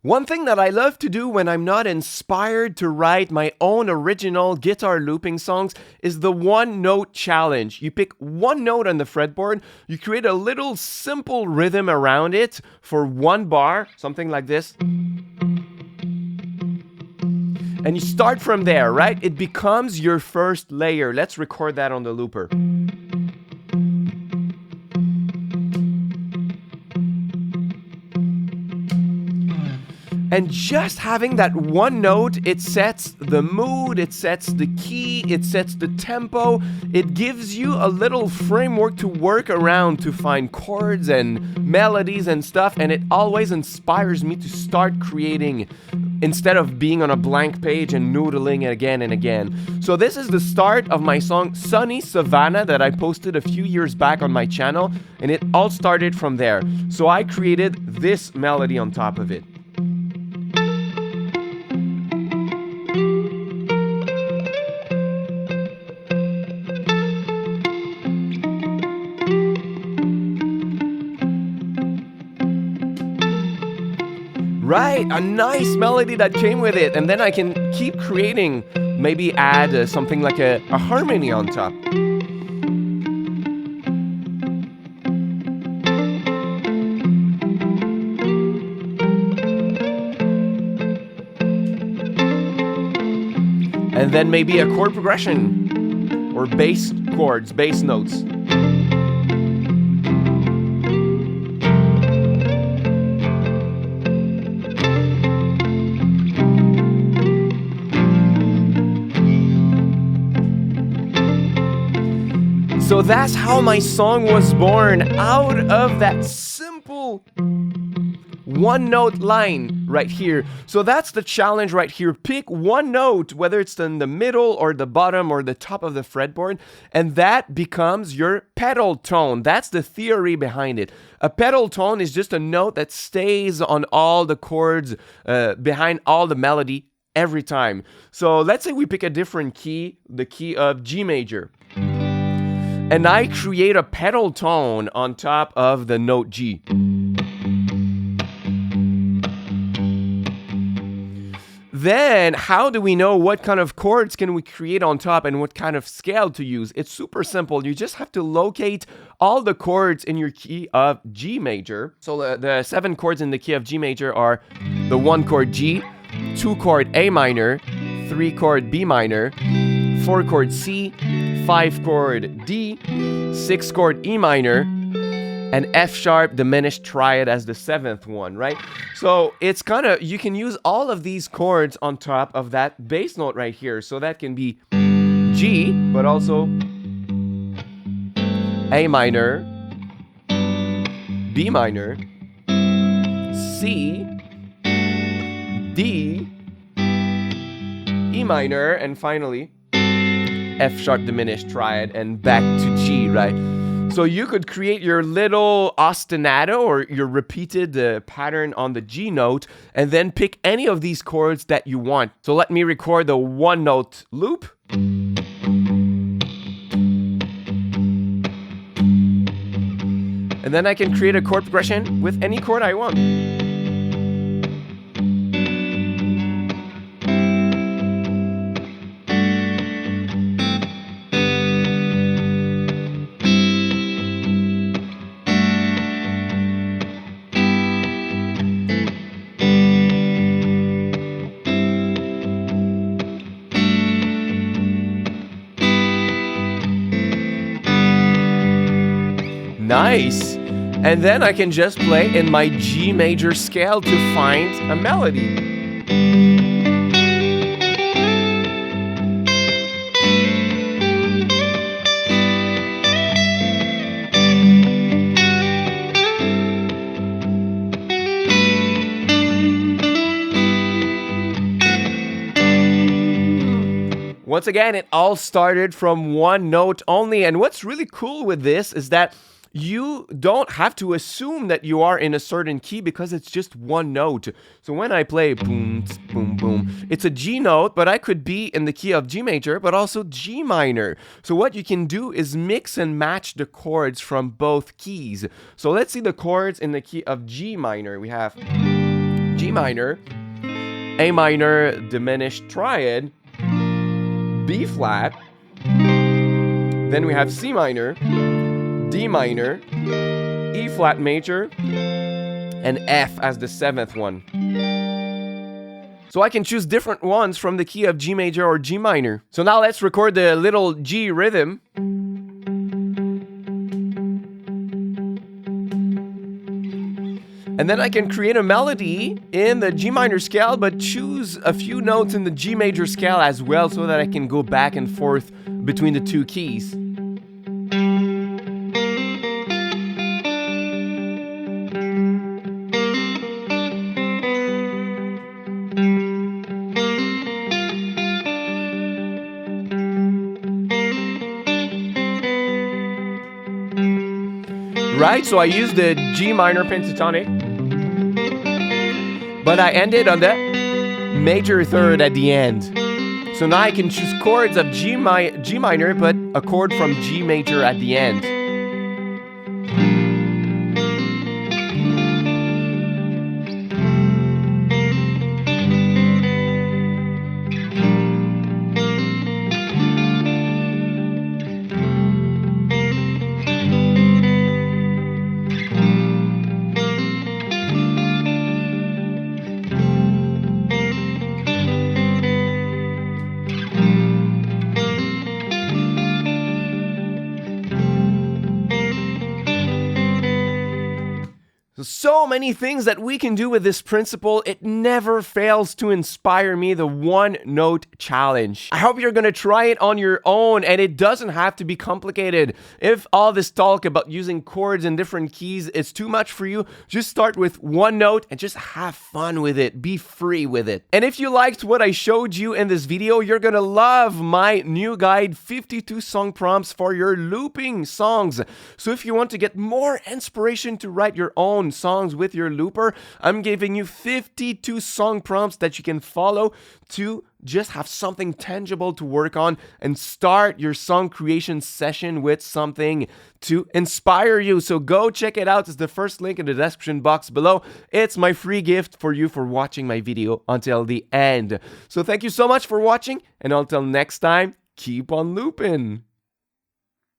One thing that I love to do when I'm not inspired to write my own original guitar looping songs is the one note challenge. You pick one note on the fretboard, you create a little simple rhythm around it for one bar, something like this. And you start from there, right? It becomes your first layer. Let's record that on the looper. And just having that one note, it sets the mood, it sets the key, it sets the tempo. It gives you a little framework to work around to find chords and melodies and stuff. And it always inspires me to start creating instead of being on a blank page and noodling again and again. So this is the start of my song Sunny Savannah that I posted a few years back on my channel. And it all started from there. So I created this melody on top of it. Right, a nice melody that came with it, and then I can keep creating, maybe add something like a harmony on top. And then maybe a chord progression, or bass chords, bass notes. So that's how my song was born, out of that simple one note line right here. So that's the challenge right here. Pick one note, whether it's in the middle or the bottom or the top of the fretboard, and that becomes your pedal tone. That's the theory behind it. A pedal tone is just a note that stays on all the chords, behind all the melody every time. So let's say we pick a different key, the key of G major. And I create a pedal tone on top of the note G. Then, how do we know what kind of chords can we create on top and what kind of scale to use? It's super simple. You just have to locate all the chords in your key of G major. So the 7 chords in the key of G major are the 1 chord G, 2 chord A minor, 3 chord B minor, 4 chord C, 5 chord D, 6 chord E minor, and F sharp diminished triad as the 7th one, right? So it's kind of, you can use all of these chords on top of that bass note right here. So that can be G, but also A minor, B minor, C, D, E minor, and finally F sharp diminished triad and back to G, right? So you could create your little ostinato or your repeated pattern on the G note and then pick any of these chords that you want. So let me record the one note loop. And then I can create a chord progression with any chord I want. Nice. And then I can just play in my G major scale to find a melody. Once again, it all started from one note only. And what's really cool with this is that you don't have to assume that you are in a certain key because it's just one note. So when I play boom, boom, boom, it's a G note, but I could be in the key of G major, but also G minor. So what you can do is mix and match the chords from both keys. So let's see the chords in the key of G minor. We have G minor, A minor diminished triad, B flat, then we have C minor, D minor, E flat major, and F as the 7th one. So I can choose different ones from the key of G major or G minor. So now let's record the little G rhythm. And then I can create a melody in the G minor scale, but choose a few notes in the G major scale as well so that I can go back and forth between the two keys. Right, so I used the G minor pentatonic, but I ended on the major third at the end. So now I can choose chords of G minor, but a chord from G major at the end. So many things that we can do with this principle. It never fails to inspire me, the one note challenge. I hope you're gonna try it on your own, and it doesn't have to be complicated. If all this talk about using chords in different keys is too much for you, just start with one note and just have fun with it. Be free with it. And if you liked what I showed you in this video, you're gonna love my new guide, 52 song prompts for your looping songs. So if you want to get more inspiration to write your own songs with your looper, I'm giving you 52 song prompts that you can follow to just have something tangible to work on and start your song creation session with something to inspire you. So go check it out. It's the first link in the description box below. It's my free gift for you for watching my video until the end. So thank you so much for watching, and until next time, keep on looping.